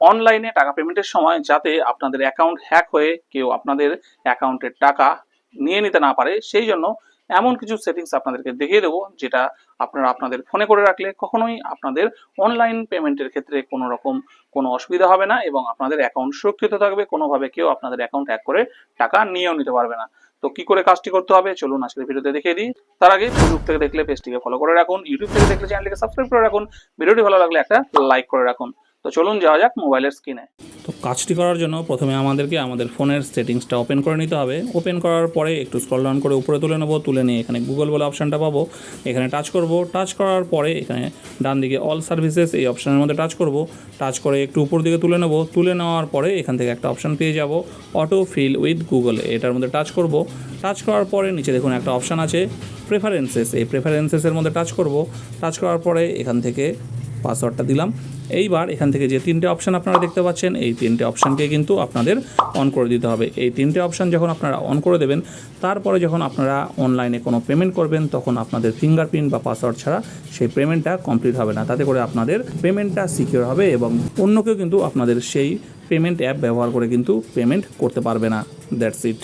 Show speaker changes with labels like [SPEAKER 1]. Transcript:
[SPEAKER 1] অনলাইনে টাকা পেমেন্টের সময় যাতে আপনাদের অ্যাকাউন্ট হ্যাক হয়ে কেউ আপনাদের অ্যাকাউন্টের টাকা নিয়ে নিতে না পারে, সেই জন্য এমন কিছু সেটিংস আপনাদেরকে দেখিয়ে দেবো যেটা আপনারা আপনাদের ফোনে করে রাখলে কখনোই আপনাদের অনলাইন পেমেন্টের ক্ষেত্রে কোনো রকম কোনো অসুবিধা হবে না এবং আপনাদের অ্যাকাউন্ট সুরক্ষিত থাকবে, কোনোভাবে কেউ আপনাদের অ্যাকাউন্ট হ্যাক করে টাকা নিয়েও নিতে পারবে না। তো কি করে কাজটি করতে হবে চলুন আজকের ভিডিওতে দেখিয়ে দিই। তার আগে ফেসবুক থেকে দেখলে পেজটিকে ফলো করে রাখুন, ইউটিউব থেকে দেখলে চ্যানেলটিকে সাবস্ক্রাইব করে রাখুন, ভিডিওটি ভালো লাগলে একটা লাইক করে রাখুন। তো চলুন যাওয়া যাক মোবাইলের স্ক্রিনে। তো কাজটি করার জন্য প্রথমে আমাদেরকে আমাদের ফোনের সেটিংসটা ওপেন করে নিতে হবে। ওপেন করার পরে একটু স্ক্রল ডাউন করে উপরে তুলে নেব, তুলে নিয়ে এখানে গুগল বলে অপশানটা পাবো, এখানে টাচ করব। টাচ করার পরে এখানে ডান দিকে অল সার্ভিসেস এই অপশানের মধ্যে টাচ করব। টাচ করে একটু উপর দিকে তুলে নেব, তুলে নেওয়ার পরে এখান থেকে একটা অপশান পেয়ে যাব অটো ফিল উইথ গুগল, এটার মধ্যে টাচ করব। টাচ করার পরে নিচে দেখুন একটা অপশান আছে প্রেফারেন্সেস, এই প্রেফারেন্সেসের মধ্যে টাচ করব। টাচ করার পরে এখান থেকে পাসওয়ার্ডটা দিলাম। এইবার এখান থেকে যে তিনটে অপশান আপনারা দেখতে পাচ্ছেন এই তিনটে অপশানকে কিন্তু আপনাদের অন করে দিতে হবে। এই তিনটে অপশান যখন আপনারা অন করে দেবেন, তারপরে যখন আপনারা অনলাইনে কোনো পেমেন্ট করবেন তখন আপনাদের ফিঙ্গারপ্রিন্ট বা পাসওয়ার্ড ছাড়া সেই পেমেন্টটা কমপ্লিট হবে না। তাতে করে আপনাদের পেমেন্টটা সিকিউর হবে এবং অন্য কেউ কিন্তু আপনাদের সেই পেমেন্ট অ্যাপ ব্যবহার করে কিন্তু পেমেন্ট করতে পারবে না। That's it.